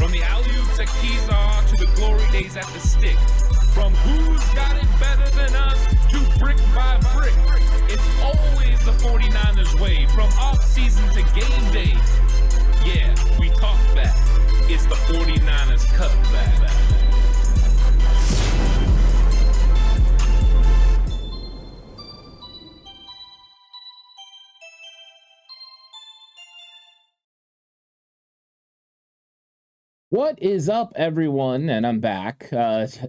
From the alley-oops at Keysar to the glory days at the stick. From who's got it better than us to brick by brick. It's always the 49ers way. From off-season to game day. Yeah, we talk back. It's the 49ers Cutback. What is up, everyone? And I'm back,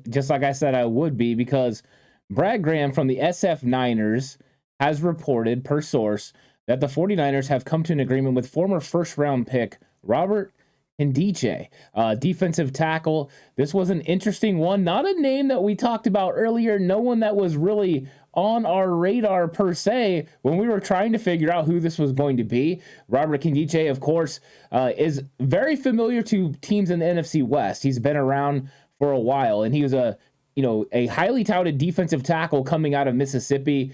just like I said I would be, because Brad Graham from the SF Niners has reported, per source, that the 49ers have come to an agreement with former first-round pick Robert Nkemdiche, defensive tackle. This was an interesting one, not a name that we talked about earlier, no one that was really on our radar per se when we were trying to figure out who this was going to be. Robert Nkemdiche, of course, is very familiar to teams in the NFC West. He's been around for a while, and he was a highly touted defensive tackle coming out of Mississippi,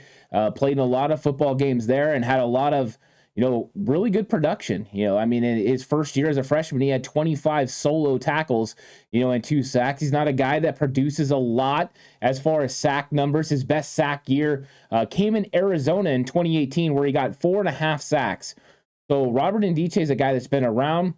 played in a lot of football games there and had a lot of really good production. In his first year as a freshman, he had 25 solo tackles, and 2 sacks. He's not a guy that produces a lot as far as sack numbers. His best sack year came in Arizona in 2018, where he got 4.5 sacks. So Robert Nkemdiche is a guy that's been around.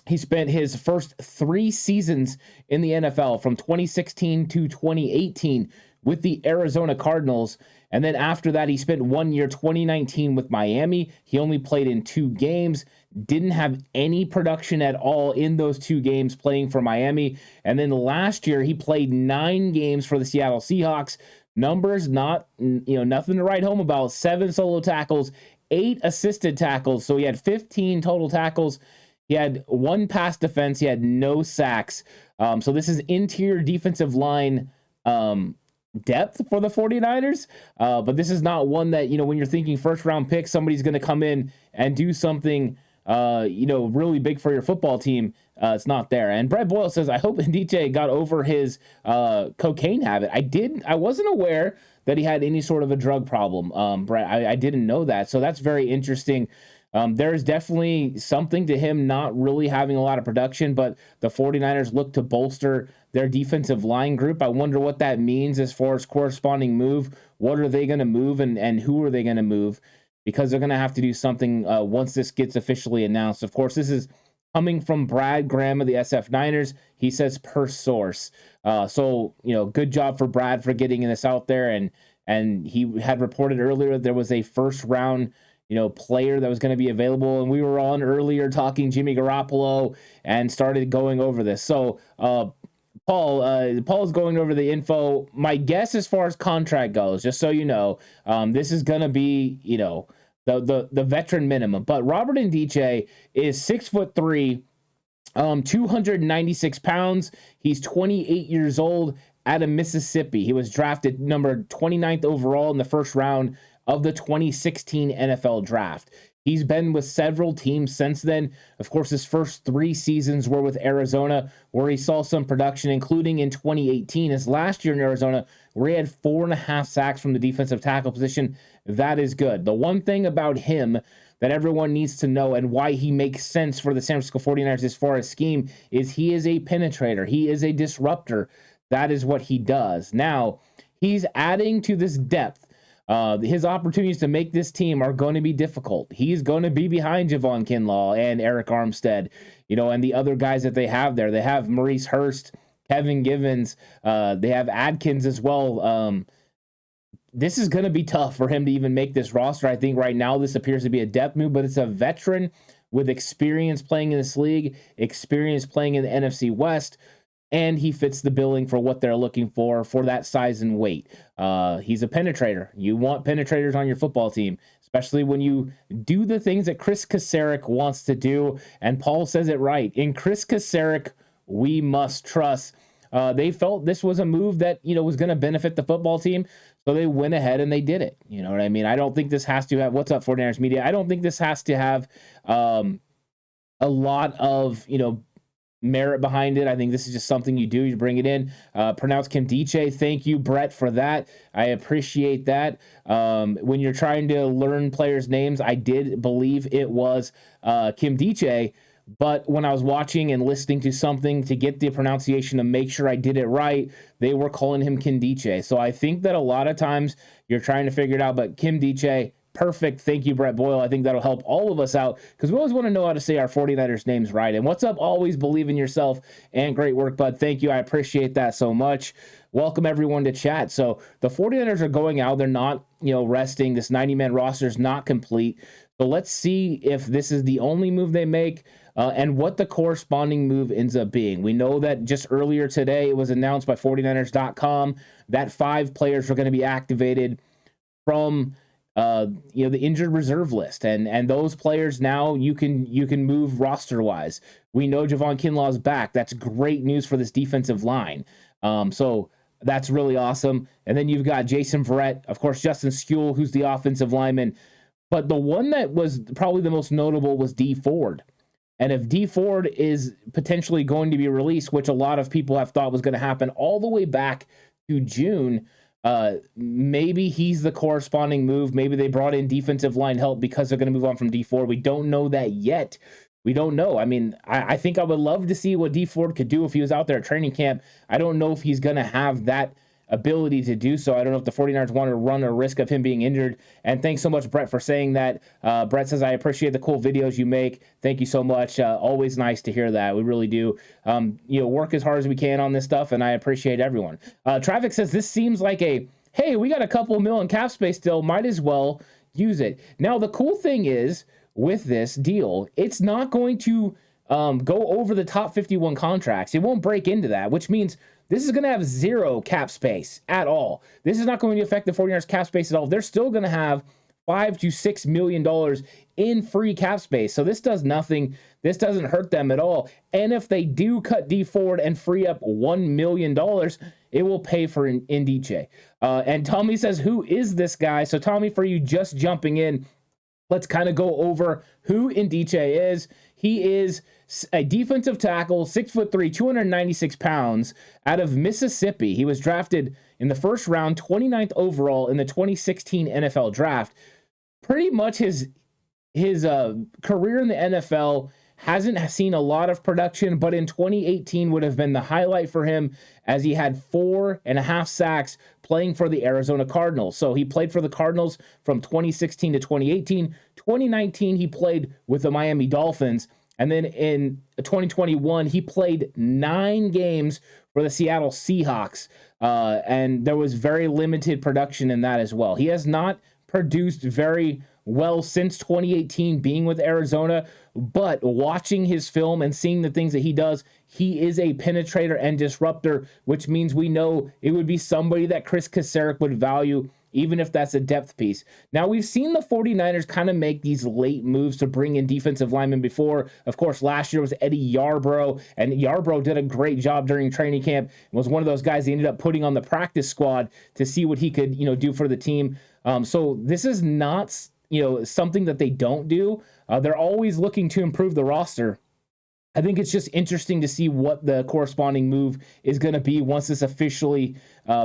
He spent his first 3 seasons in the NFL from 2016 to 2018 with the Arizona Cardinals. And then after that, he spent 1 year, 2019, with Miami. He only played in 2 games, didn't have any production at all in those 2 games playing for Miami. And then last year, he played 9 games for the Seattle Seahawks. Numbers not, nothing to write home about. 7 solo tackles, 8 assisted tackles. So he had 15 total tackles. He had 1 pass defense. He had no sacks. So this is interior defensive line depth for the 49ers. But this is not one that, when you're thinking first round pick, somebody's going to come in and do something, really big for your football team. It's not there. And Brett Boyle says, I hope Nkemdiche got over his cocaine habit. I wasn't aware that he had any sort of a drug problem. Brett, I didn't know that. So that's very interesting. There's definitely something to him not really having a lot of production, but the 49ers look to bolster their defensive line group. I wonder what that means as far as corresponding move. What are they going to move, and who are they going to move? Because they're going to have to do something once this gets officially announced. Of course, this is coming from Brad Graham of the SF Niners. He says per source. So, good job for Brad for getting this out there. And he had reported earlier that there was a first round player that was going to be available, and we were on earlier talking Jimmy Garoppolo and started going over this. So Paul's going over the info. My guess as far as contract goes, just so you know, this is going to be the veteran minimum. But Robert Nkemdiche is 6'3", 296 pounds. He's 28 years old, out of Mississippi. He was drafted number 29th overall in the first round of the 2016 NFL draft. He's been with several teams since then. Of course, his first 3 seasons were with Arizona, where he saw some production, including in 2018. His last year in Arizona, where he had 4.5 sacks from the defensive tackle position. That is good. The one thing about him that everyone needs to know, and why he makes sense for the San Francisco 49ers as far as scheme, is he is a penetrator. He is a disruptor. That is what he does. Now, he's adding to this depth. His opportunities to make this team are going to be difficult. He's going to be behind Javon Kinlaw and Eric Armstead, and the other guys that they have there. They have Maurice Hurst, Kevin Givens. They have Adkins as well. This is going to be tough for him to even make this roster. I think right now this appears to be a depth move, but it's a veteran with experience playing in this league, experience playing in the NFC West. And he fits the billing for what they're looking for that size and weight. He's a penetrator. You want penetrators on your football team, especially when you do the things that Chris Kasarik wants to do. And Paul says it right. In Chris Kasarik, we must trust. They felt this was a move that, was going to benefit the football team. So they went ahead and they did it. You know what I mean? I don't think this has to have, what's up, 49ers Media? I don't think this has to have a lot of, merit behind it. I think this is just something you do. You bring it in. Pronounce Nkemdiche. Thank you, Brett, for that. I appreciate that. When you're trying to learn players' names, I did believe it was Nkemdiche, But when I was watching and listening to something to get the pronunciation to make sure I did it right, they were calling him Nkemdiche. So I think that a lot of times you're trying to figure it out, but Nkemdiche, perfect. Thank you, Brett Boyle. I think that'll help all of us out because we always want to know how to say our 49ers names right. And what's up? Always believe in yourself and great work, bud. Thank you. I appreciate that so much. Welcome everyone to chat. So the 49ers are going out. They're not, resting. This 90-man roster is not complete. So let's see if this is the only move they make and what the corresponding move ends up being. We know that just earlier today it was announced by 49ers.com that 5 players are going to be activated from the injured reserve list, and those players now you can move roster wise. We know Javon Kinlaw's back. That's great news for this defensive line. So that's really awesome. And then you've got Jason Verrett, of course, Justin Skule, who's the offensive lineman. But the one that was probably the most notable was D Ford. And if D Ford is potentially going to be released, which a lot of people have thought was going to happen all the way back to June, maybe he's the corresponding move. Maybe they brought in defensive line help because they're going to move on from D Ford. We don't know that yet. We don't know. I mean, I think I would love to see what D Ford could do if he was out there at training camp. I don't know if he's going to have that ability to do so. I don't know if the 49ers want to run a risk of him being injured. And thanks so much, Brett, for saying that. Brett says, I appreciate the cool videos you make. Thank you so much. Always nice to hear that. We really do. Work as hard as we can on this stuff, and I appreciate everyone. Traffic says, this seems like hey, we got a couple mil in cap space still. Might as well use it. Now, the cool thing is, with this deal, it's not going to go over the top 51 contracts. It won't break into that, which means this is going to have 0 cap space at all. This is not going to affect the 49ers cap space at all. They're still going to have $5 to $6 million in free cap space. So this does nothing. This doesn't hurt them at all. And if they do cut D Ford and free up $1 million, it will pay for Nkemdiche. And Tommy says, who is this guy? So Tommy, for you just jumping in, let's kind of go over who Nkemdiche is. He is a defensive tackle, 6'3", 296 pounds, out of Mississippi. He was drafted in the first round, 29th overall in the 2016 NFL draft. Pretty much his career in the NFL hasn't seen a lot of production, but in 2018 would have been the highlight for him as he had 4.5 sacks playing for the Arizona Cardinals. So he played for the Cardinals from 2016 to 2018. 2019, he played with the Miami Dolphins. And then in 2021, he played 9 games for the Seattle Seahawks. And there was very limited production in that as well. He has not produced very well since 2018 being with Arizona, but watching his film and seeing the things that he does, he is a penetrator and disruptor, which means we know it would be somebody that Chris Kasarik would value, even if that's a depth piece. Now, we've seen the 49ers kind of make these late moves to bring in defensive linemen before. Of course, last year was Eddie Yarbrough, and Yarbrough did a great job during training camp. Was one of those guys they ended up putting on the practice squad to see what he could, do for the team. So this is not, something that they don't do. They're always looking to improve the roster. I think it's just interesting to see what the corresponding move is going to be once this officially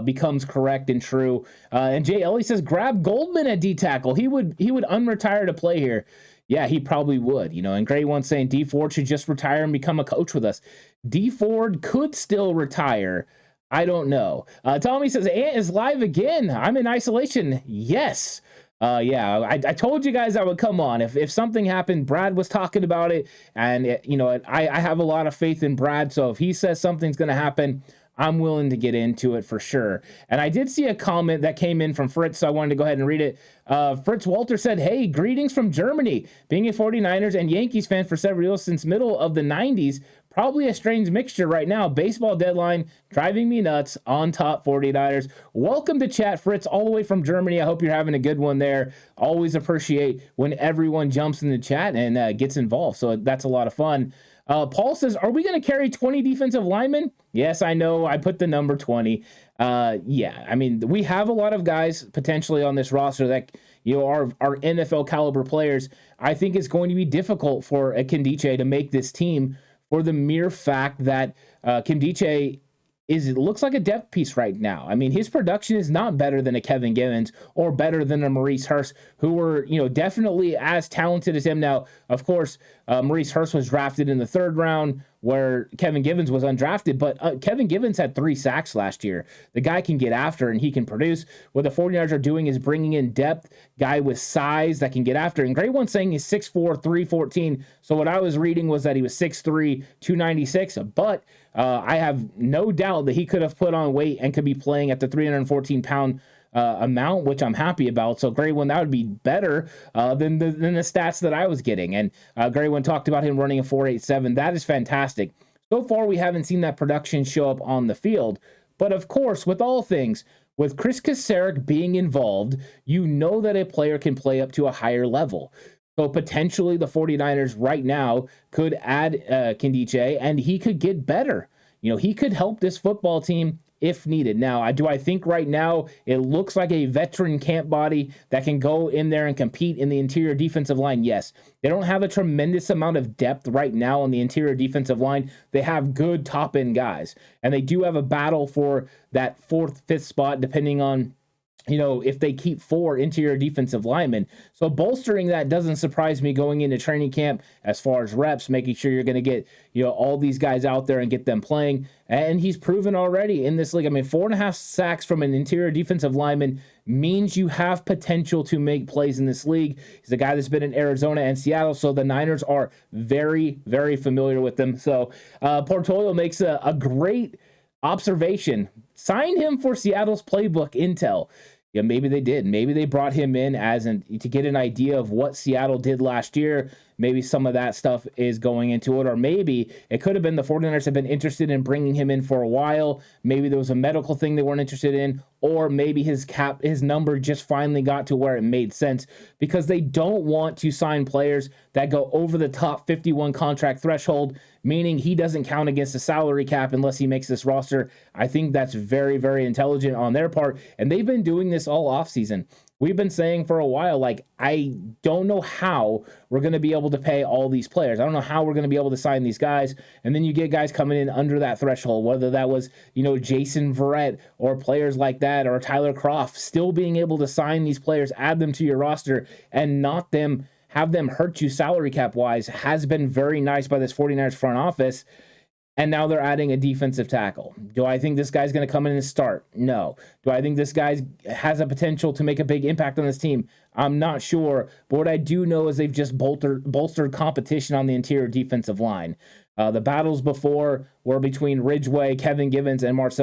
becomes correct and true. And Jay Ellie says, grab Goldman at D-tackle. He would unretire to play here. Yeah, he probably would. And Gray One saying D Ford should just retire and become a coach with us. D Ford could still retire. I don't know. Tommy says, Ant is live again. I'm in isolation. Yes. I told you guys I would come on. If something happened, Brad was talking about it, and I have a lot of faith in Brad. So if he says something's going to happen, I'm willing to get into it for sure. And I did see a comment that came in from Fritz, so I wanted to go ahead and read it. Fritz Walter said, hey, greetings from Germany. Being a 49ers and Yankees fan for several years since middle of the 90s, probably a strange mixture right now. Baseball deadline driving me nuts. On top 49ers. Welcome to chat, Fritz, all the way from Germany. I hope you're having a good one there. Always appreciate when everyone jumps in the chat and gets involved. So that's a lot of fun. Paul says, are we going to carry 20 defensive linemen? Yes, I know. I put the number 20. Yeah, I mean, we have a lot of guys potentially on this roster that are NFL caliber players. I think it's going to be difficult for Nkemdiche to make this team, for the mere fact that Nkemdiche it looks like a depth piece right now. I mean, his production is not better than a Kevin Givens or better than a Maurice Hurst, who were, definitely as talented as him. Now, of course, Maurice Hurst was drafted in the 3rd round, where Kevin Givens was undrafted, but Kevin Givens had 3 sacks last year. The guy can get after and he can produce. What the 49ers are doing is bringing in depth, guy with size that can get after. And Grade One's saying he's 6'4", 314. So what I was reading was that he was 6'3", 296, but I have no doubt that he could have put on weight and could be playing at the 314-pound amount, which I'm happy about. So Grade One, that would be better than the stats that I was getting. And Grade One talked about him running a 4.87. That is fantastic. So far, we haven't seen that production show up on the field. But of course, with all things, with Chris Kasarik being involved, you know that a player can play up to a higher level. So potentially the 49ers right now could add Nkemdiche, and he could get better. He could help this football team if needed. Now, I think right now it looks like a veteran camp body that can go in there and compete in the interior defensive line. Yes, they don't have a tremendous amount of depth right now on the interior defensive line. They have good top-end guys, and they do have a battle for that 4th, 5th spot, depending on if they keep 4 interior defensive linemen. So bolstering that doesn't surprise me going into training camp as far as reps, making sure you're going to get, all these guys out there and get them playing. And he's proven already in this league. I mean, 4.5 sacks from an interior defensive lineman means you have potential to make plays in this league. He's a guy that's been in Arizona and Seattle, so the Niners are very, very familiar with them. So Portoyo makes a great observation. Sign him for Seattle's playbook intel. Yeah, maybe they did. Maybe they brought him in to get an idea of what Seattle did last year. Maybe some of that stuff is going into it, or maybe it could have been the 49ers have been interested in bringing him in for a while. Maybe there was a medical thing they weren't interested in, or maybe his number just finally got to where it made sense, because they don't want to sign players that go over the top 51 contract threshold, meaning he doesn't count against the salary cap unless he makes this roster. I think that's very, very intelligent on their part, and they've been doing this all offseason. We've been saying for a while, I don't know how we're going to be able to pay all these players. I don't know how we're going to be able to sign these guys. And then you get guys coming in under that threshold, whether that was, Jason Verrett or players like that, or Tyler Kroft, still being able to sign these players, add them to your roster, and not have them hurt you salary cap wise has been very nice by this 49ers front office. And now they're adding a defensive tackle. Do I think this guy's going to come in and start? No. Do I think this guy has a potential to make a big impact on this team? I'm not sure. But what I do know is they've just bolstered competition on the interior defensive line. The battles before were between Ridgeway, Kevin Givens, and Maurice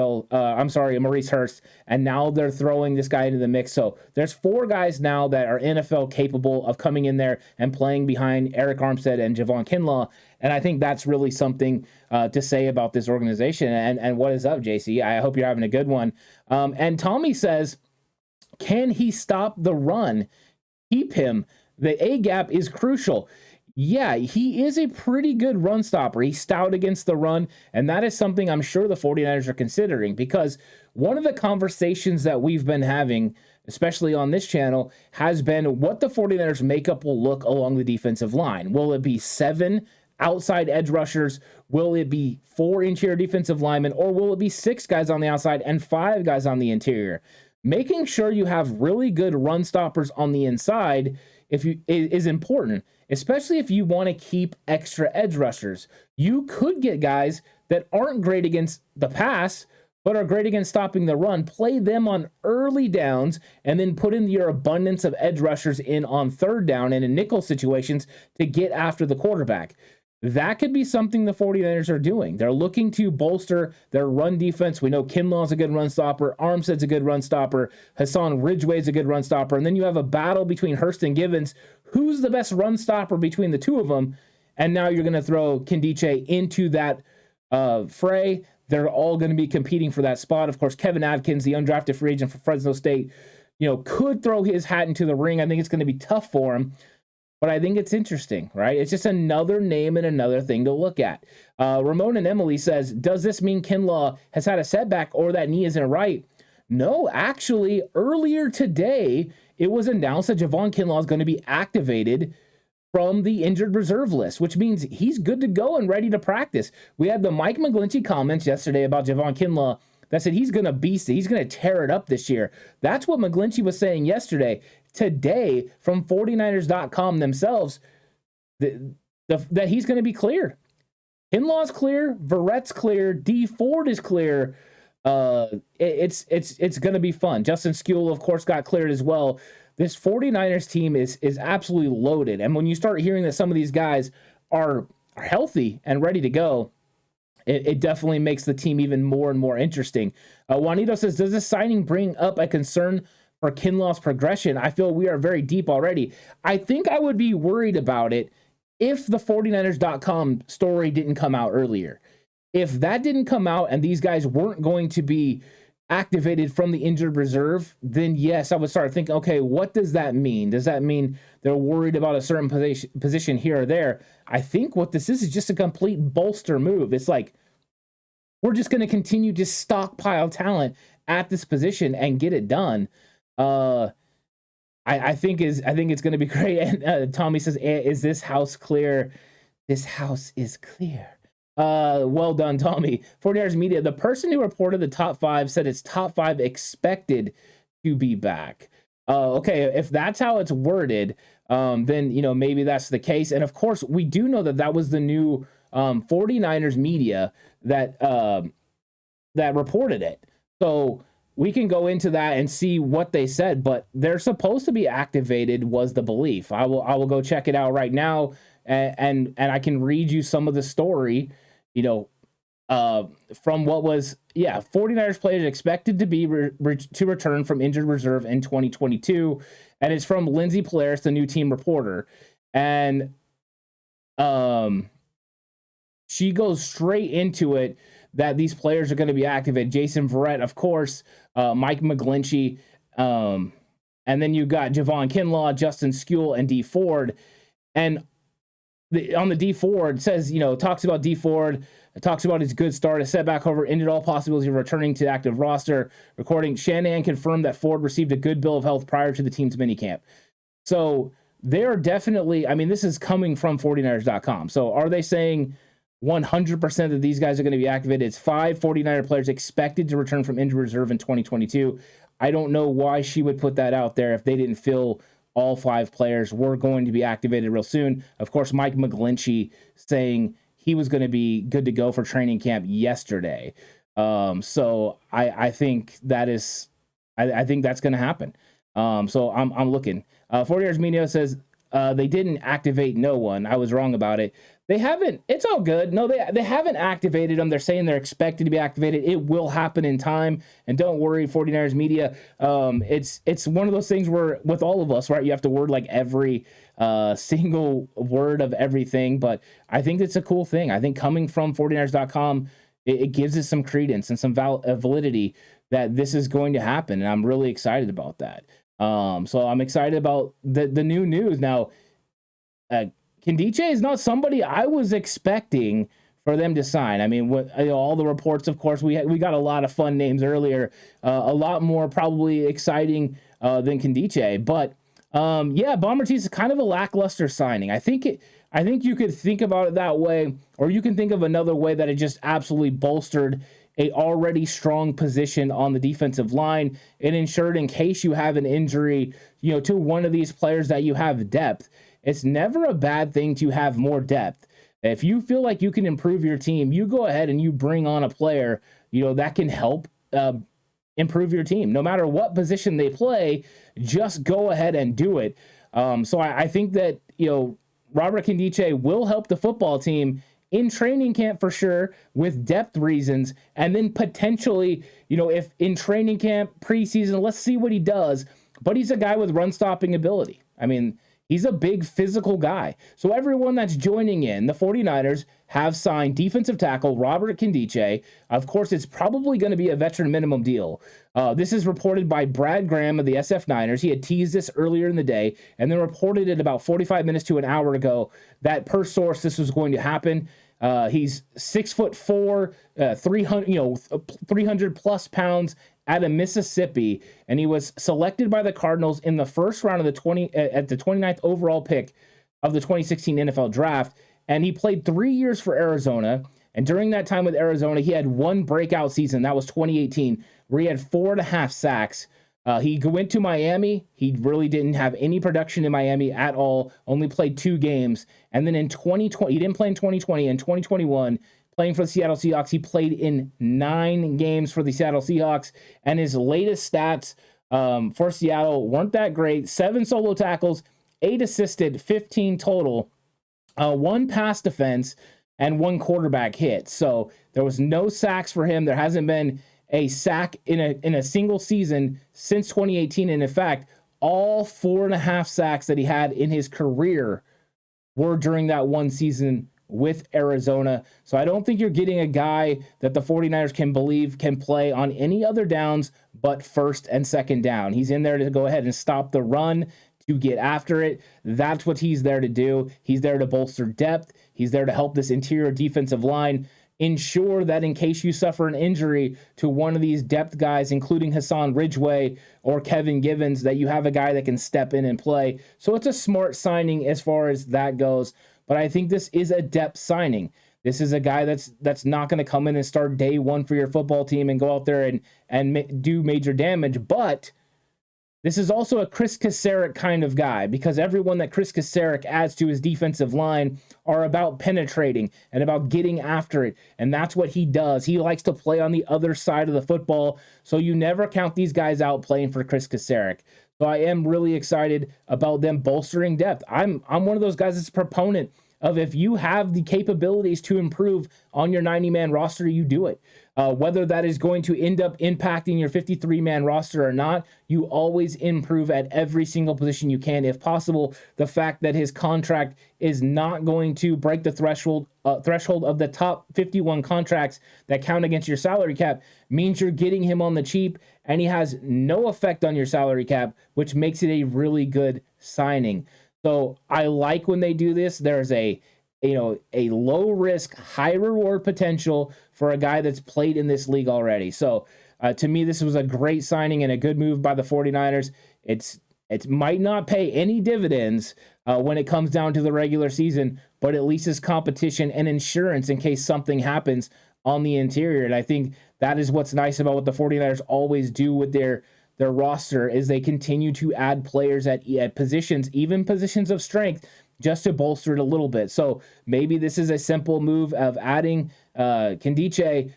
Hurst. And now they're throwing this guy into the mix. So there's 4 guys now that are NFL capable of coming in there and playing behind Eric Armstead and Javon Kinlaw. And I think that's really something to say about this organization. And what is up, JC? I hope you're having a good one. And Tommy says, can he stop the run? Keep him. The A-gap is crucial. Yeah, he is a pretty good run stopper. He's stout against the run, and that is something I'm sure the 49ers are considering, because one of the conversations that we've been having, especially on this channel, has been what the 49ers makeup will look along the defensive line. Will it be 7 outside edge rushers? Will it be 4 interior defensive linemen? Or will it be 6 guys on the outside and 5 guys on the interior? Making sure you have really good run stoppers on the inside is important, especially if you want to keep extra edge rushers. You could get guys that aren't great against the pass, but are great against stopping the run. Play them on early downs, and then put in your abundance of edge rushers in on 3rd down and in nickel situations to get after the quarterback. That could be something the 49ers are doing. They're looking to bolster their run defense. We know Kinlaw's a good run stopper. Armstead's a good run stopper. Hassan Ridgeway's a good run stopper. And then you have a battle between Hurst and Givens. Who's the best run stopper between the 2 of them? And now you're going to throw Nkemdiche into that fray. They're all going to be competing for that spot. Of course, Kevin Adkins, the undrafted free agent for Fresno State, could throw his hat into the ring. I think it's going to be tough for him. But I think it's interesting, right? It's just another name and another thing to look at. Ramon and Emily says, does this mean Kinlaw has had a setback or that knee isn't right? No, actually, earlier today, it was announced that Javon Kinlaw is going to be activated from the injured reserve list, which means he's good to go and ready to practice. We had the Mike McGlinchey comments yesterday about Javon Kinlaw that said he's going to beast it. He's going to tear it up this year. That's what McGlinchey was saying yesterday. Today, from 49ers.com themselves, that he's going to be clear. Kinlaw's clear. Verrett's clear. D Ford is clear. It's going to be fun. Justin Skule, of course, got cleared as well. This 49ers team is absolutely loaded. And when you start hearing that some of these guys are healthy and ready to go, it definitely makes the team even more and more interesting. Juanito says, does this signing bring up a concern for Kinlaw's progression? I feel we are very deep already. I think I would be worried about it if the 49ers.com story didn't come out earlier. If that didn't come out and these guys weren't going to be activated from the injured reserve, then yes, I would start thinking, okay, what does that mean? Does that mean they're worried about a certain position here or there? I think what this is just a complete bolster move. It's like, we're just going to continue to stockpile talent at this position and get it done. I think it's going to be great. And Tommy says, is this house clear? This house is clear. Well done, Tommy. 49ers Media, the person who reported the top 5 said it's top 5 expected to be back. Okay, if that's how it's worded, then, maybe that's the case. And of course, we do know that was the new 49ers Media that reported it. So we can go into that and see what they said, but they're supposed to be activated was the belief. I will go check it out right now, and I can read you some of the story, from what was, 49ers players expected to be to return from injured reserve in 2022, and it's from Lindsay Polaris, the new team reporter, and she goes straight into it that these players are going to be activated. Jason Verrett, of course, Mike McGlinchey, and then you got Javon Kinlaw, Justin Skule, and D Ford, and on the D Ford says, talks about D Ford, talks about his good start, a setback, however, ended all possibilities of returning to active roster. Recording, Shanahan confirmed that Ford received a good bill of health prior to the team's minicamp. So they're definitely, this is coming from 49ers.com. So are they saying 100% that these guys are going to be activated? It's 5 49er players expected to return from injured reserve in 2022. I don't know why she would put that out there if they didn't feel all 5 players were going to be activated real soon. Of course, Mike McGlinchey saying he was going to be good to go for training camp yesterday. So I think that is, I think that's going to happen. So I'm looking. 49ers Media says they didn't activate no one. I was wrong about it. They haven't. It's all good. No, they haven't activated them. They're saying they're expected to be activated. It will happen in time. And don't worry, 49ers Media. It's one of those things where with all of us, right, you have to word like every single word of everything. But I think it's a cool thing. I think coming from 49ers.com, it gives us some credence and some validity that this is going to happen. And I'm really excited about that. So I'm excited about the new news. Now, Nkemdiche is not somebody I was expecting for them to sign. All the reports, of course, we got a lot of fun names earlier, a lot more probably exciting than Nkemdiche. But Bombertees is kind of a lackluster signing. I think you could think about it that way, or you can think of another way that it just absolutely bolstered a already strong position on the defensive line. It ensured in case you have an injury, to one of these players that you have depth. It's never a bad thing to have more depth. If you feel like you can improve your team, you go ahead and you bring on a player, that can help improve your team. No matter what position they play, just go ahead and do it. So I think that, Robert Nkemdiche will help the football team in training camp for sure with depth reasons. And then potentially, if in training camp, preseason, let's see what he does. But he's a guy with run stopping ability. He's a big physical guy. So everyone that's joining in, the 49ers have signed defensive tackle Robert Nkemdiche. Of course, it's probably going to be a veteran minimum deal. This is reported by Brad Graham of the SF Niners. He had teased this earlier in the day and then reported it about 45 minutes to an hour ago that per source this was going to happen. He's 6'4", 300 plus pounds, out of Mississippi, and he was selected by the Cardinals in the first round of the 29th overall pick of the 2016 NFL draft, and he played 3 years for Arizona. And during that time with Arizona, he had one breakout season. That was 2018, where he had 4.5 sacks. He went to Miami. He really didn't have any production in Miami at all, only played 2 games. And then in 2020, he didn't play in 2020. In 2021, playing for the Seattle Seahawks, he played in 9 games for the Seattle Seahawks. And his latest stats for Seattle weren't that great. 7 solo tackles, 8 assisted, 15 total, 1 pass defense, and 1 quarterback hit. So there was no sacks for him. There hasn't been a sack in a single season since 2018. And in fact, all 4.5 sacks that he had in his career were during that one season with Arizona. So I don't think you're getting a guy that the 49ers can believe can play on any other downs but first and second down. He's in there to go ahead and stop the run, to get after it. That's what he's there to do. He's there to bolster depth. He's there to help this interior defensive line ensure that in case you suffer an injury to one of these depth guys, including Hassan Ridgeway or Kevin Givens, that you have a guy that can step in and play. So it's a smart signing as far as that goes. But I think this is a depth signing. This is a guy that's not going to come in and start day one for your football team and go out there and do major damage. But this is also a Chris Kasarik kind of guy, because everyone that Chris Kasarik adds to his defensive line are about penetrating and about getting after it. And that's what he does. He likes to play on the other side of the football. So you never count these guys out playing for Chris Kasarik. So I am really excited about them bolstering depth. I'm one of those guys that's a proponent of, if you have the capabilities to improve on your 90-man roster, you do it. Whether that is going to end up impacting your 53-man roster or not, you always improve at every single position you can. If possible, the fact that his contract is not going to break the threshold of the top 51 contracts that count against your salary cap means you're getting him on the cheap, and he has no effect on your salary cap, which makes it a really good signing. So I like when they do this. There's a low risk, high reward potential for a guy that's played in this league already. So to me, this was a great signing and a good move by the 49ers. It might not pay any dividends when it comes down to the regular season, but at least it's competition and insurance in case something happens on the interior. And I think that is what's nice about what the 49ers always do with their roster, is they continue to add players at positions, even positions of strength, just to bolster it a little bit. So maybe this is a simple move of adding Nkemdiche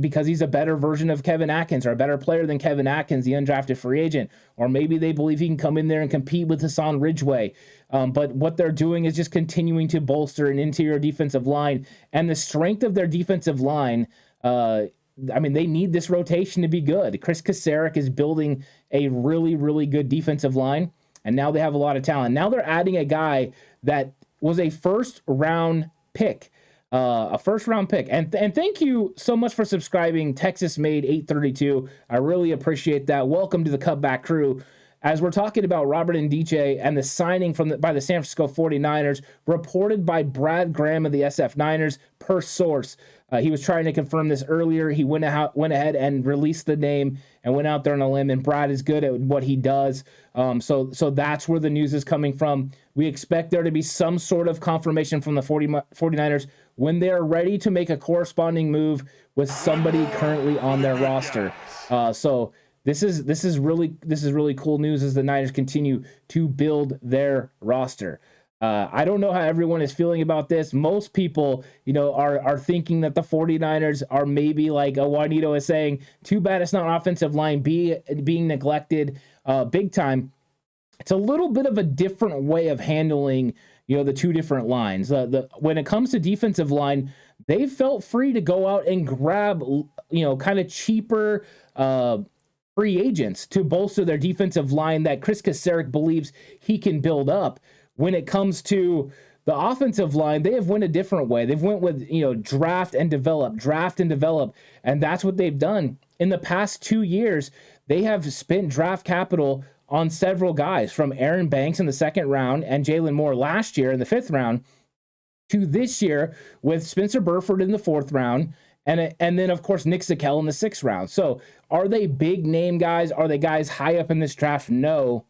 because he's a better version of Kevin Atkins, or a better player than Kevin Atkins, the undrafted free agent. Or maybe they believe he can come in there and compete with Hassan Ridgeway. But what they're doing is just continuing to bolster an interior defensive line. And the strength of their defensive line, they need this rotation to be good. Chris Kasarik is building a really, really good defensive line, and now they have a lot of talent. Now they're adding a guy that was a first-round pick. And thank you so much for subscribing, Texas Made 832. I really appreciate that. Welcome to the Cutback crew. As we're talking about Robert Nkemdiche and the signing by the San Francisco 49ers, reported by Brad Graham of the SF Niners, per source. He was trying to confirm this earlier. He went ahead and released the name and went out there on a limb, and Brad is good at what he does. So that's where the news is coming from. We expect there to be some sort of confirmation from the 49ers when they're ready to make a corresponding move with somebody currently on their roster. So this is really cool news as the Niners continue to build their roster. I don't know how everyone is feeling about this. Most people, are thinking that the 49ers are maybe like Juanito is saying, too bad it's not offensive line being neglected big time. It's a little bit of a different way of handling, the two different lines. When it comes to defensive line, they felt free to go out and grab, kind of cheaper free agents to bolster their defensive line that Chris Kasarik believes he can build up. When it comes to the offensive line, they have went a different way. They've went with, draft and develop. And that's what they've done. In the past 2 years, they have spent draft capital on several guys, from Aaron Banks in the second round and Jalen Moore last year in the 5th round, to this year with Spencer Burford in the 4th round. And then, of course, Nick Zakelj in the 6th round. So are they big name guys? Are they guys high up in this draft? No.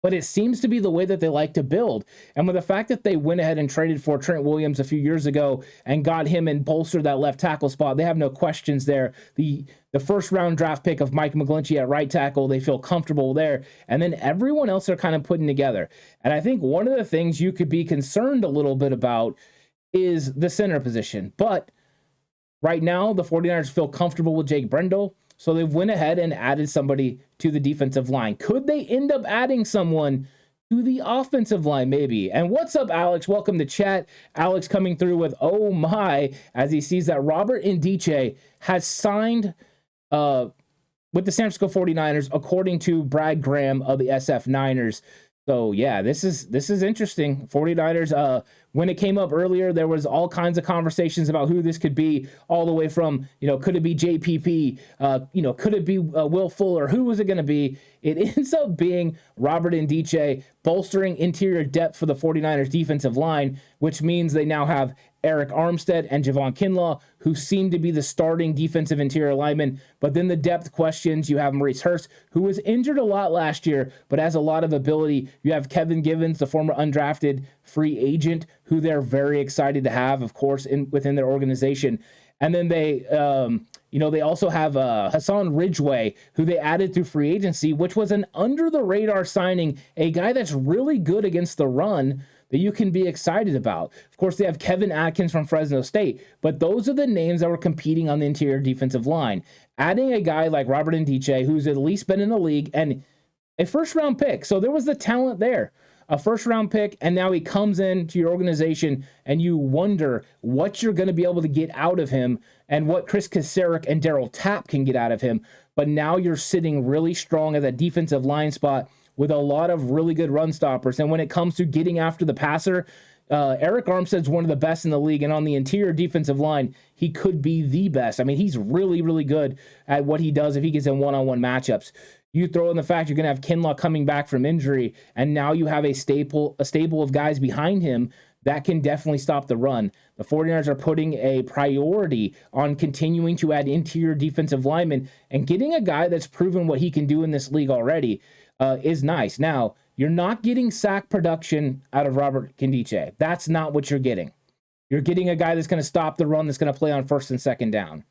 but it seems to be the way that they like to build. And with the fact that they went ahead and traded for Trent Williams a few years ago and got him and bolstered that left tackle spot, they have no questions there. The first round draft pick of Mike McGlinchey at right tackle, they feel comfortable there. And then everyone else are kind of putting together. And I think one of the things you could be concerned a little bit about is the center position. But right now, the 49ers feel comfortable with Jake Brendel. So they went ahead and added somebody to the defensive line. Could they end up adding someone to the offensive line? Maybe. And what's up, Alex? Welcome to chat. Alex coming through with, oh my, as he sees that Robert Nkemdiche has signed with the San Francisco 49ers, according to Brad Graham of the SF Niners. So yeah, this is interesting. 49ers, when it came up earlier, there was all kinds of conversations about who this could be, all the way from, could it be JPP? Could it be Will Fuller? Who was it going to be? It ends up being Robert Nkemdiche, bolstering interior depth for the 49ers defensive line, which means they now have Eric Armstead and Javon Kinlaw, who seem to be the starting defensive interior linemen. But then the depth questions, you have Maurice Hurst, who was injured a lot last year, but has a lot of ability. You have Kevin Givens, the former undrafted free agent, who they're very excited to have, of course, within their organization. And then they also have Hassan Ridgeway, who they added through free agency, which was an under-the-radar signing, a guy that's really good against the run that you can be excited about. Of course, they have Kevin Atkins from Fresno State, but those are the names that were competing on the interior defensive line. Adding a guy like Robert Nkemdiche, who's at least been in the league, and a first-round pick. So there was the talent there. A first-round pick, and now he comes into your organization, and you wonder what you're going to be able to get out of him and what Chris Kasarik and Darryl Tapp can get out of him. But now you're sitting really strong at that defensive line spot with a lot of really good run stoppers. And when it comes to getting after the passer, Eric Armstead's one of the best in the league, and on the interior defensive line, he could be the best. I mean, he's really, really good at what he does if he gets in one-on-one matchups. You throw in the fact you're going to have Kinlaw coming back from injury, and now you have a stable of guys behind him that can definitely stop the run. The 49ers are putting a priority on continuing to add interior defensive linemen, and getting a guy that's proven what he can do in this league already is nice. Now, you're not getting sack production out of Robert Nkemdiche. That's not what you're getting. You're getting a guy that's going to stop the run, that's going to play on first and second down.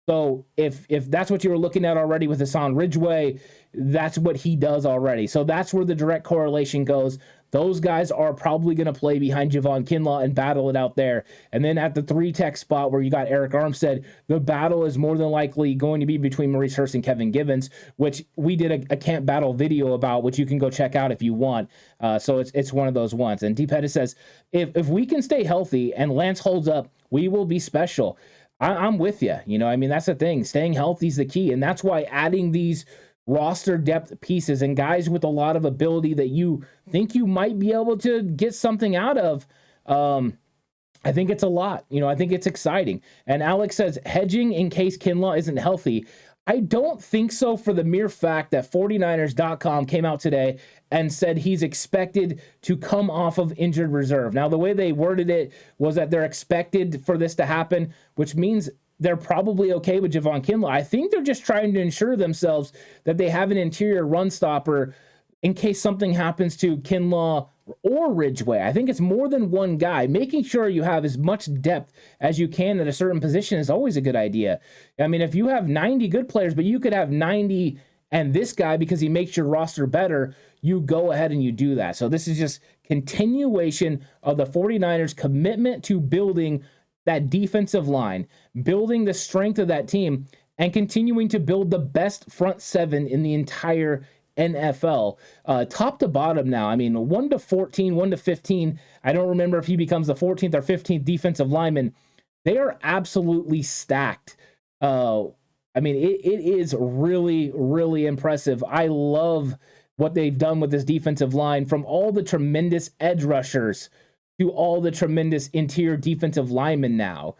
So if that's what you were looking at already with Hassan Ridgeway, that's what he does already. So that's where the direct correlation goes. Those guys are probably going to play behind Javon Kinlaw and battle it out there. And then at the 3-tech spot where you got Eric Armstead, the battle is more than likely going to be between Maurice Hurst and Kevin Givens, which we did a camp battle video about, which you can go check out if you want. So it's one of those ones. And D. Pettis says, if we can stay healthy and Lance holds up, we will be special. I'm with you. That's the thing. Staying healthy is the key. And that's why adding these roster depth pieces and guys with a lot of ability that you think you might be able to get something out of, I think it's a lot. I think it's exciting. And Alex says, hedging in case Kinlaw isn't healthy. I don't think so, for the mere fact that 49ers.com came out today and said he's expected to come off of injured reserve. Now, the way they worded it was that they're expected for this to happen, which means they're probably okay with Javon Kinlaw. I think they're just trying to ensure themselves that they have an interior run stopper in case something happens to Kinlaw or Ridgeway. I think it's more than one guy. Making sure you have as much depth as you can at a certain position is always a good idea. I mean, if you have 90 good players, but you could have 90 and this guy because he makes your roster better, you go ahead and you do that. So this is just continuation of the 49ers' commitment to building that defensive line, building the strength of that team, and continuing to build the best front seven in the entire NFL, top to bottom now. I mean, 1 to 14, 1 to 15. I don't remember if he becomes the 14th or 15th defensive lineman. They are absolutely stacked. I mean, it is really, really impressive. I love what they've done with this defensive line, from all the tremendous edge rushers to all the tremendous interior defensive linemen now.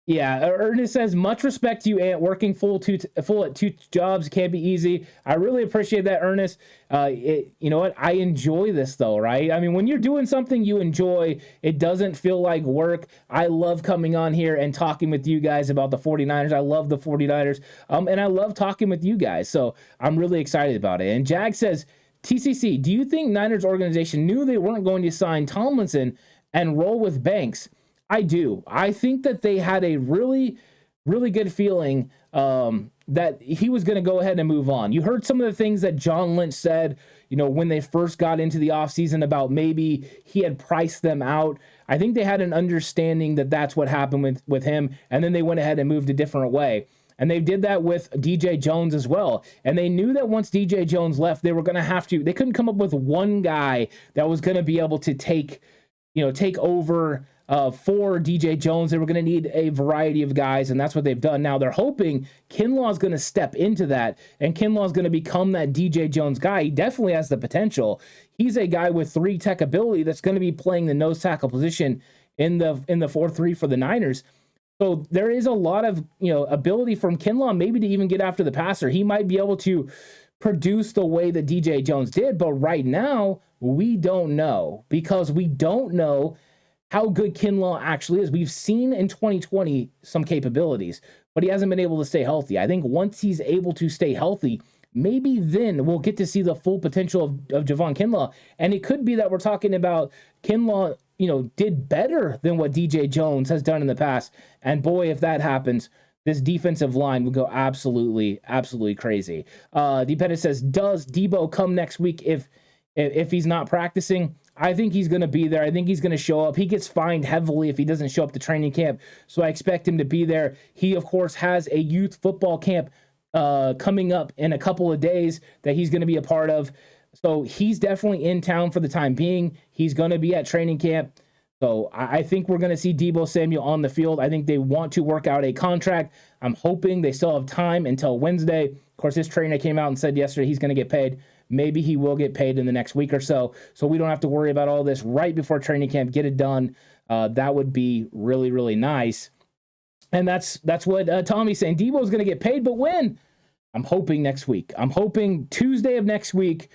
Yeah, Ernest says, much respect to you, Ant. Working full at two jobs can't be easy. I really appreciate that, Ernest. You know what? I enjoy this, though, right? I mean, when you're doing something you enjoy, it doesn't feel like work. I love coming on here and talking with you guys about the 49ers. I love the 49ers, and I love talking with you guys. So I'm really excited about it. And Jag says, TCC, do you think Niners organization knew they weren't going to sign Tomlinson and roll with Banks? I do. I think that they had a really, really good feeling that he was going to go ahead and move on. You heard some of the things that John Lynch said, when they first got into the offseason about maybe he had priced them out. I think they had an understanding that that's what happened with him, and then they went ahead and moved a different way. And they did that with DJ Jones as well. And they knew that once DJ Jones left, they were going to they couldn't come up with one guy that was going to be able to take over for DJ Jones. They were going to need a variety of guys, and that's what they've done. Now they're hoping Kinlaw is going to step into that, and Kinlaw is going to become that DJ Jones guy. He definitely has the potential. He's a guy with 3 tech ability that's going to be playing the nose tackle position in the 4-3 for the Niners. So there is a lot of ability from Kinlaw maybe to even get after the passer. He might be able to produce the way that DJ Jones did, but right now we don't know, because we don't know how good Kinlaw actually is. We've seen in 2020 some capabilities, but he hasn't been able to stay healthy. I think once he's able to stay healthy, maybe then we'll get to see the full potential of Javon Kinlaw. And it could be that we're talking about Kinlaw did better than what DJ Jones has done in the past. And boy, if that happens, this defensive line would go absolutely, absolutely crazy. Dependent says, does Debo come next week if he's not practicing? I think he's going to be there. I think he's going to show up. He gets fined heavily if he doesn't show up to training camp, so I expect him to be there. He, of course, has a youth football camp coming up in a couple of days that he's going to be a part of. So he's definitely in town for the time being. He's going to be at training camp. So I think we're going to see Deebo Samuel on the field. I think they want to work out a contract. I'm hoping they still have time until Wednesday. Of course, his trainer came out and said yesterday he's going to get paid. Maybe he will get paid in the next week or so. So we don't have to worry about all this right before training camp. Get it done. That would be really, really nice. And that's what Tommy's saying. Deebo's going to get paid, but when? I'm hoping next week. I'm hoping Tuesday of next week.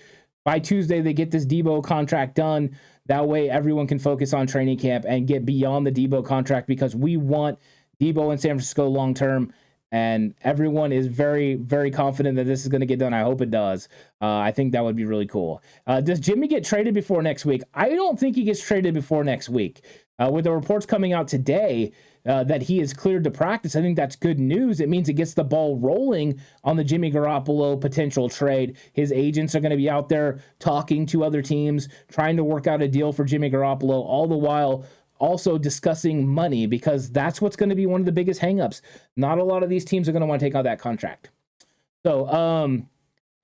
By Tuesday, they get this Deebo contract done. That way, everyone can focus on training camp and get beyond the Deebo contract, because we want Deebo in San Francisco long term. And everyone is very, very confident that this is going to get done. I hope it does. I think that would be really cool. Does Jimmy get traded before next week? I don't think he gets traded before next week. With the reports coming out today that he is cleared to practice, I think that's good news. It means it gets the ball rolling on the Jimmy Garoppolo potential trade. His agents are going to be out there talking to other teams, trying to work out a deal for Jimmy Garoppolo, all the while also discussing money, because that's what's going to be one of the biggest hangups. Not a lot of these teams are going to want to take out that contract. So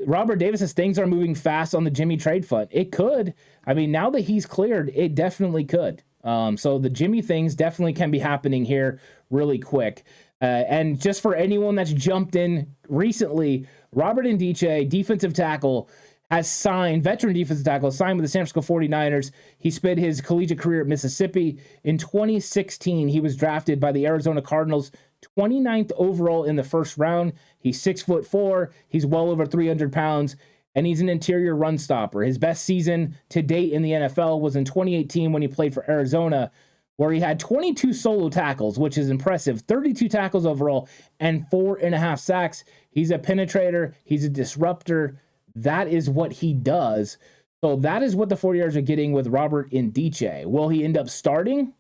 Robert Davis says things are moving fast on the Jimmy trade front. It could. I mean, now that he's cleared, it definitely could. So the Jimmy things definitely can be happening here really quick. And just for anyone that's jumped in recently, Robert Nkemdiche, defensive tackle, has signed, veteran defensive tackle, signed with the San Francisco 49ers. He spent his collegiate career at Mississippi. In 2016, he was drafted by the Arizona Cardinals, 29th overall in the first round. He's 6'4". He's well over 300 pounds, and he's an interior run stopper. His best season to date in the NFL was in 2018 when he played for Arizona, where he had 22 solo tackles, which is impressive, 32 tackles overall, and 4.5 sacks. He's a penetrator. He's a disruptor. That is what he does. So that is what the 49ers are getting with Robert Nkemdiche. Will he end up starting?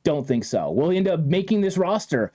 Don't think so. Will he end up making this roster?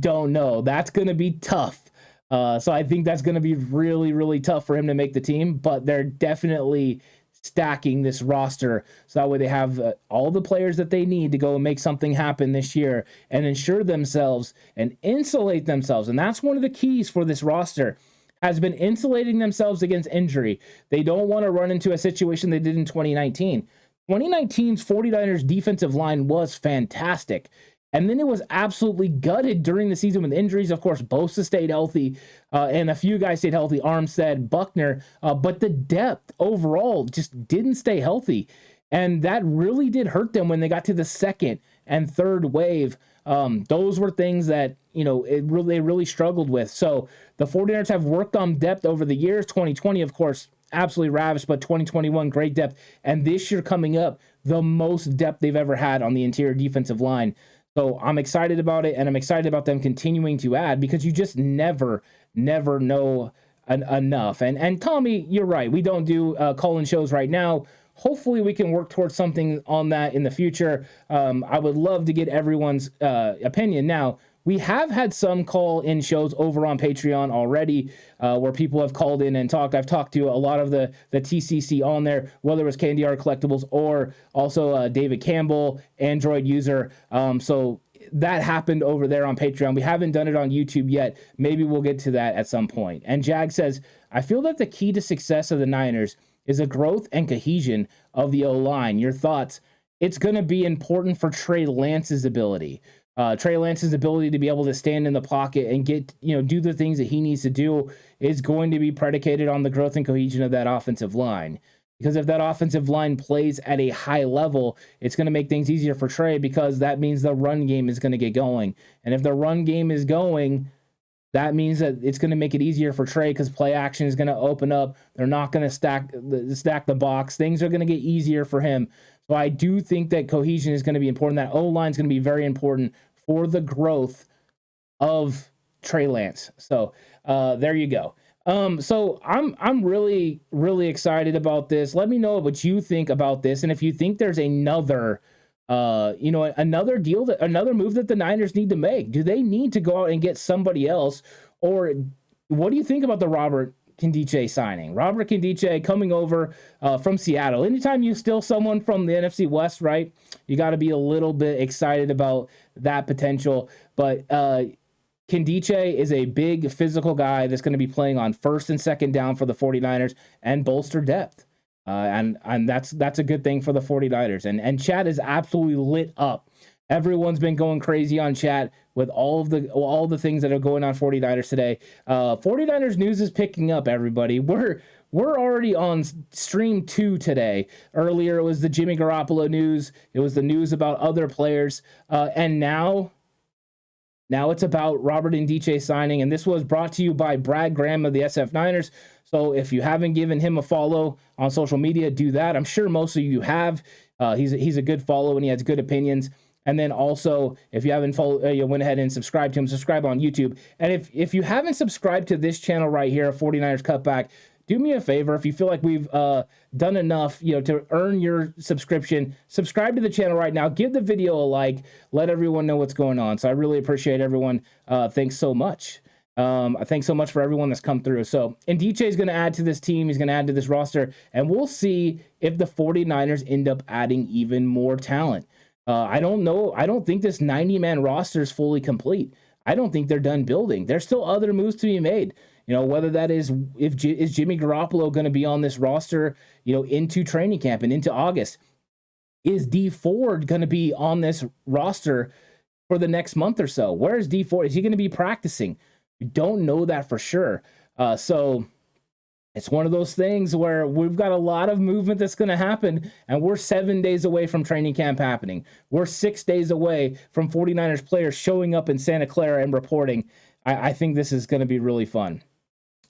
Don't know. That's going to be tough. So I think that's going to be really, really tough for him to make the team, but they're definitely stacking this roster so that way they have all the players that they need to go and make something happen this year and ensure themselves and insulate themselves. And that's one of the keys for this roster, has been insulating themselves against injury. They don't want to run into a situation they did in 2019. 2019's 49ers defensive line was fantastic. And then it was absolutely gutted during the season with injuries. Of course, Bosa stayed healthy, and a few guys stayed healthy, Armstead, Buckner, but the depth overall just didn't stay healthy. And that really did hurt them when they got to the second and third wave. Those were things that, they really struggled with. So the 49ers have worked on depth over the years. 2020, of course, absolutely ravished, but 2021, great depth. And this year coming up, the most depth they've ever had on the interior defensive line. So I'm excited about it, and I'm excited about them continuing to add, because you just never know enough. And Tommy, you're right. We don't do call-in shows right now. Hopefully we can work towards something on that in the future. I would love to get everyone's opinion. Now, we have had some call-in shows over on Patreon already where people have called in and talked. I've talked to a lot of the TCC on there, whether it was Candy Art Collectibles or also David Campbell, Android user. So that happened over there on Patreon. We haven't done it on YouTube yet. Maybe we'll get to that at some point. And Jag says, I feel that the key to success of the Niners is a growth and cohesion of the O-line. Your thoughts? It's going to be important for Trey Lance's ability. Trey Lance's ability to be able to stand in the pocket and get, do the things that he needs to do is going to be predicated on the growth and cohesion of that offensive line. Because if that offensive line plays at a high level, it's going to make things easier for Trey because that means the run game is going to get going. And if the run game is going, that means that it's going to make it easier for Trey because play action is going to open up. They're not going to stack the box. Things are going to get easier for him. So I do think that cohesion is going to be important. That O-line is going to be very important for the growth of Trey Lance. So there you go. So I'm really, really excited about this. Let me know what you think about this. And if you think there's another another move that the Niners need to make, do they need to go out and get somebody else? Or what do you think about the Robert Nkemdiche signing? Robert Nkemdiche coming over from Seattle. Anytime you steal someone from the NFC West, right, you got to be a little bit excited about that potential. But Nkemdiche is a big physical guy that's going to be playing on first and second down for the 49ers and bolster depth. And that's a good thing for the 49ers. And chat is absolutely lit up. Everyone's been going crazy on chat with all the things that are going on 49ers today. 49ers news is picking up, everybody. We're already on stream 2 today. Earlier it was the Jimmy Garoppolo news. It was the news about other players. And now it's about Robert Nkemdiche signing. And this was brought to you by Brad Graham of the SF Niners. So if you haven't given him a follow on social media, do that. I'm sure most of you have. He's a good follow and he has good opinions. And then also, if you haven't followed, you went ahead and subscribed to him, subscribe on YouTube. And if you haven't subscribed to this channel right here, 49ers Cutback, do me a favor. If you feel like we've done enough, to earn your subscription, subscribe to the channel right now. Give the video a like. Let everyone know what's going on. So I really appreciate everyone. Thanks so much. Thanks so much for everyone that's come through. So, Nkemdiche is going to add to this team. He's going to add to this roster. And we'll see if the 49ers end up adding even more talent. I don't know. I don't think this 90-man roster is fully complete. I don't think they're done building. There's still other moves to be made. Whether that is is Jimmy Garoppolo going to be on this roster, into training camp and into August? Is D Ford going to be on this roster for the next month or so? Where is D Ford? Is he going to be practicing? We don't know that for sure. So it's one of those things where we've got a lot of movement that's going to happen, and we're 7 days away from training camp happening. We're 6 days away from 49ers players showing up in Santa Clara and reporting. I think this is going to be really fun.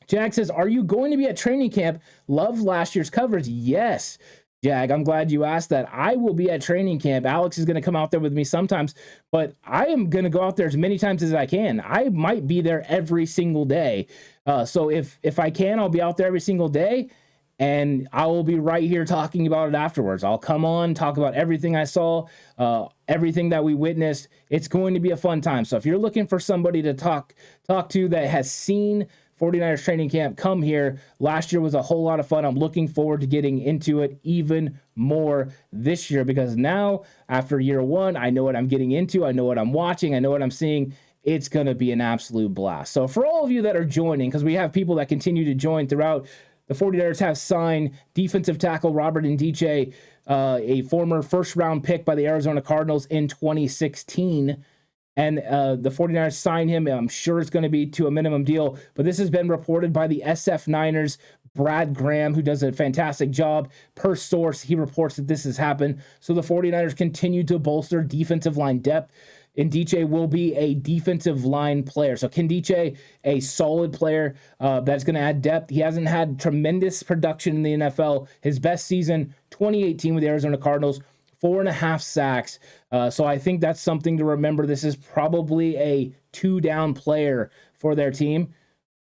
Jag says, are you going to be at training camp? Love last year's coverage. Yes, Jag, I'm glad you asked that. I will be at training camp. Alex is going to come out there with me sometimes, but I am going to go out there as many times as I can. I might be there every single day. So if I can, I'll be out there every single day, and I will be right here talking about it afterwards. I'll come on, talk about everything I saw, everything that we witnessed. It's going to be a fun time. So if you're looking for somebody to talk to that has seen 49ers training camp, come here. Last year was a whole lot of fun. I'm looking forward to getting into it even more this year, because now, after year one, I know what I'm getting into. I know what I'm watching. I know what I'm seeing. It's going to be an absolute blast. So for all of you that are joining, because we have people that continue to join throughout, the 49ers have signed defensive tackle Robert Nkemdiche, a former first-round pick by the Arizona Cardinals in 2016. And the 49ers signed him. I'm sure it's going to be to a minimum deal. But this has been reported by the SF Niners, Brad Graham, who does a fantastic job. Per source, he reports that this has happened. So the 49ers continue to bolster defensive line depth. Nkemdiche will be a defensive line player. So Nkemdiche, a solid player that's going to add depth. He hasn't had tremendous production in the NFL. His best season, 2018 with the Arizona Cardinals, 4.5 sacks. So I think that's something to remember. This is probably a 2-down player for their team.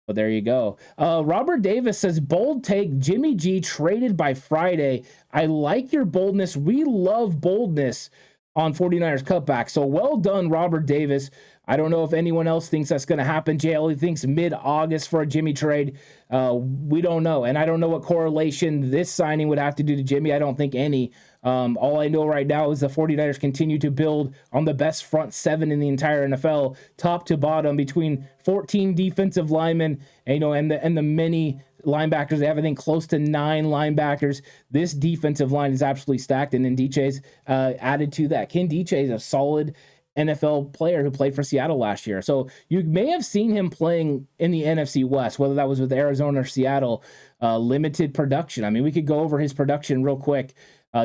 But there you go. Robert Davis says, bold take, Jimmy G traded by Friday. I like your boldness. We love boldness on 49ers Cutback. So well done, Robert Davis. I don't know if anyone else thinks that's going to happen. JL thinks mid-August for a Jimmy trade. We don't know. And I don't know what correlation this signing would have to do to Jimmy. I don't think any. All I know right now is the 49ers continue to build on the best front seven in the entire NFL, top to bottom, between 14 defensive linemen, and the many linebackers. They have, I think, close to 9 linebackers. This defensive line is absolutely stacked, and Nkemdiche's added to that. Nkemdiche is a solid NFL player who played for Seattle last year. So you may have seen him playing in the NFC West, whether that was with Arizona or Seattle. Limited production. I mean, we could go over his production real quick,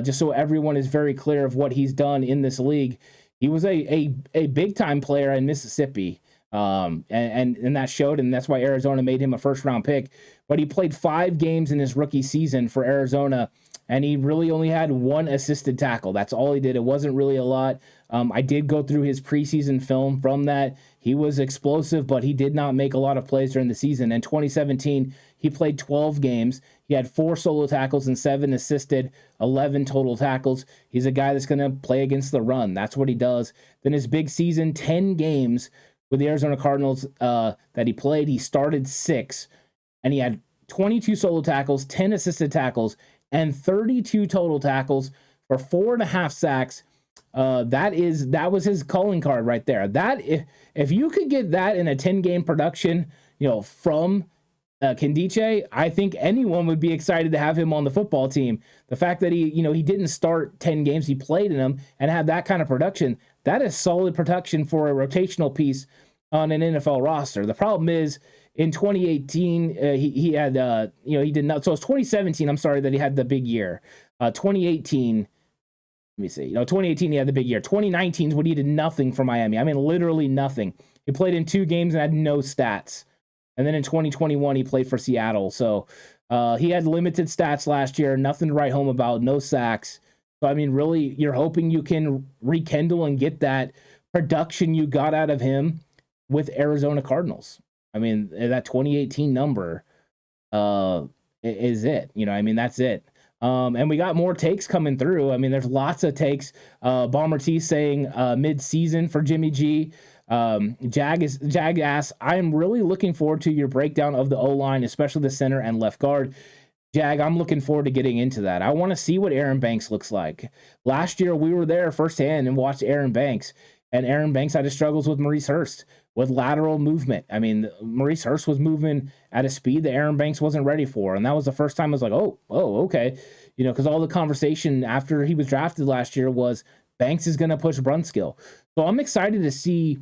just so everyone is very clear of what he's done in this league. He was a big time player in Mississippi, and that showed, and that's why Arizona made him a first round pick. But he played 5 games in his rookie season for Arizona, and he really only had 1 assisted tackle. That's all he did. It wasn't really a lot. I did go through his preseason film from that. He was explosive, but he did not make a lot of plays during the season. In 2017, he played 12 games. He had 4 solo tackles and 7 assisted, 11 total tackles. He's a guy that's going to play against the run. That's what he does. Then his big season, 10 games with the Arizona Cardinals that he played. He started 6, and he had 22 solo tackles, 10 assisted tackles, and 32 total tackles for 4.5 sacks. That was his calling card right there. That if you could get that in a 10-game production, from Nkemdiche, I think anyone would be excited to have him on the football team. The fact that he didn't start 10 games, he played in them and had that kind of production, that is solid production for a rotational piece on an NFL roster. The problem is, in 2018, he had, he did not. So it's 2017, I'm sorry, that he had the big year. 2018, let me see. 2018, he had the big year. 2019 is when he did nothing for Miami. I mean, literally nothing. He played in 2 games and had no stats. And then in 2021, he played for Seattle. So he had limited stats last year, nothing to write home about, no sacks. So, I mean, really, you're hoping you can rekindle and get that production you got out of him with Arizona Cardinals. I mean, that 2018 number is it. That's it. And we got more takes coming through. I mean, there's lots of takes. Bomber T saying mid-season for Jimmy G. Jag asks, I am really looking forward to your breakdown of the O-line, especially the center and left guard. Jag, I'm looking forward to getting into that. I want to see what Aaron Banks looks like. Last year, we were there firsthand and watched Aaron Banks. And Aaron Banks had his struggles with Maurice Hurst, with lateral movement. I mean, Maurice Hurst was moving at a speed that Aaron Banks wasn't ready for. And that was the first time I was like, oh, okay. Because all the conversation after he was drafted last year was Banks is going to push Brunskill. So I'm excited to see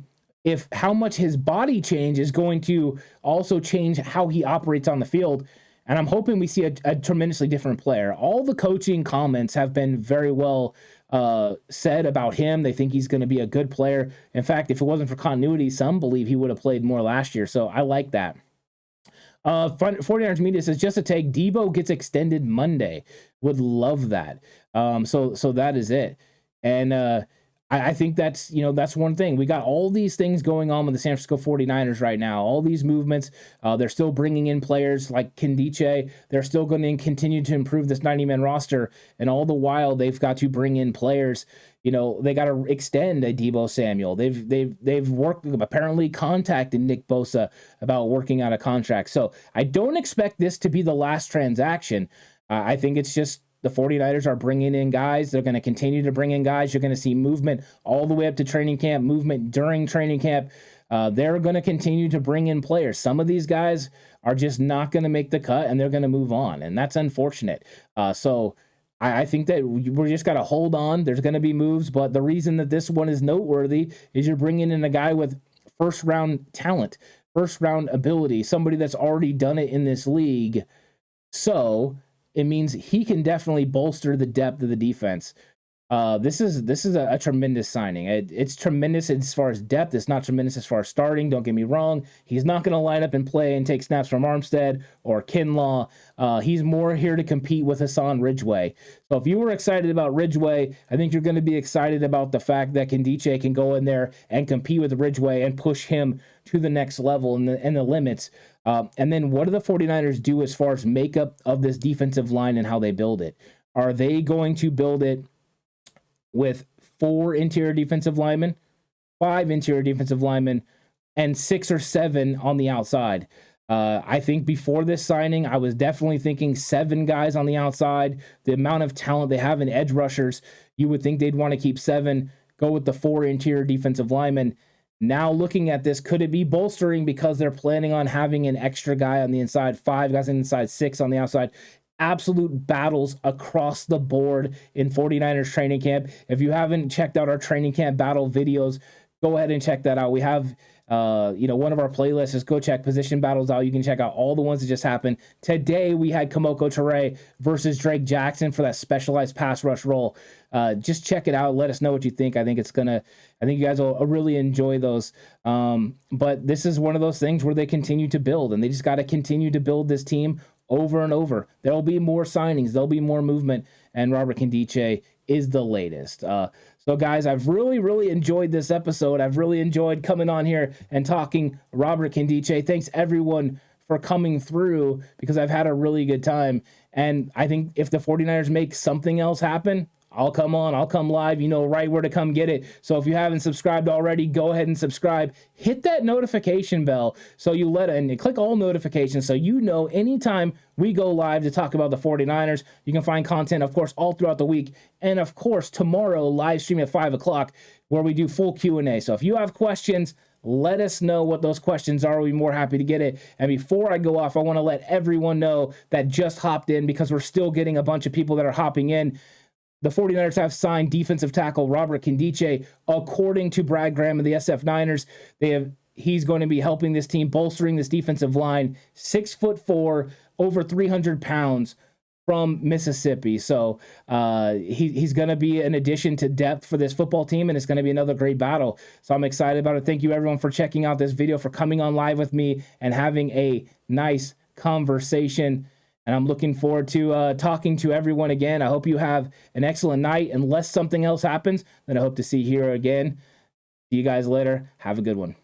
how much his body change is going to also change how he operates on the field. And I'm hoping we see a tremendously different player. All the coaching comments have been very well said about him. They think he's going to be a good player. In fact, if it wasn't for continuity, some believe he would have played more last year. So I like that. 49ers Media says, just a take, Debo gets extended Monday. Would love that. So that is it. And I think that's one thing. We got all these things going on with the San Francisco 49ers right now. All these movements. They're still bringing in players like Nkemdiche. They're still going to continue to improve this 90-man roster. And all the while, they've got to bring in players. They got to extend a Deebo Samuel. They've worked, apparently contacted Nick Bosa about working out a contract. So I don't expect this to be the last transaction. I think it's just the 49ers are bringing in guys. They're going to continue to bring in guys. You're going to see movement all the way up to training camp, movement during training camp. They're going to continue to bring in players. Some of these guys are just not going to make the cut, and they're going to move on, and that's unfortunate. So I think that we're just got to hold on. There's going to be moves, but the reason that this one is noteworthy is you're bringing in a guy with first-round talent, first-round ability, somebody that's already done it in this league. So it means he can definitely bolster the depth of the defense. This is a tremendous signing. It's tremendous as far as depth. It's not tremendous as far as starting. Don't get me wrong. He's not going to line up and play and take snaps from Armstead or Kinlaw. He's more here to compete with Hassan Ridgeway. So if you were excited about Ridgeway, I think you're going to be excited about the fact that Nkemdiche can go in there and compete with Ridgeway and push him to the next level and the limits. And then what do the 49ers do as far as makeup of this defensive line and how they build it? Are they going to build it with 4 interior defensive linemen, 5 interior defensive linemen, and 6 or 7 on the outside? I think before this signing, I was definitely thinking 7 guys on the outside. The amount of talent they have in edge rushers, you would think they'd want to keep 7, go with the 4 interior defensive linemen. Now looking at this, could it be bolstering because they're planning on having an extra guy on the inside, 5 guys on the inside, 6 on the outside? Absolute battles across the board in 49ers training camp. If you haven't checked out our training camp battle videos, go ahead and check that out. We have one of our playlists is go check position battles out. You can check out all the ones that just happened. Today we had Kamoko Ture versus Drake Jackson for that specialized pass rush role. Just check it out. Let us know what you think. I think you guys will really enjoy those. But this is one of those things where they continue to build, and they just got to continue to build this team over and over. There'll be more signings. There'll be more movement, and Robert Nkemdiche is the latest. So, guys, I've really, really enjoyed this episode. I've really enjoyed coming on here and talking Robert Nkemdiche. Thanks, everyone, for coming through because I've had a really good time. And I think if the 49ers make something else happen, I'll come on. I'll come live. You know right where to come get it. So if you haven't subscribed already, go ahead and subscribe. Hit that notification bell so you and click all notifications so you know anytime we go live to talk about the 49ers. You can find content, of course, all throughout the week. And, of course, tomorrow, live stream at 5 o'clock where we do full Q&A. So if you have questions, let us know what those questions are. We'll be more happy to get it. And before I go off, I want to let everyone know that just hopped in because we're still getting a bunch of people that are hopping in. The 49ers have signed defensive tackle Robert Nkemdiche. According to Brad Graham of the SF Niners, he's going to be helping this team, bolstering this defensive line. 6'4", over 300 pounds from Mississippi. So he's going to be an addition to depth for this football team, and it's going to be another great battle. So I'm excited about it. Thank you, everyone, for checking out this video, for coming on live with me and having a nice conversation. And I'm looking forward to talking to everyone again. I hope you have an excellent night. Unless something else happens, then I hope to see you here again. See you guys later. Have a good one.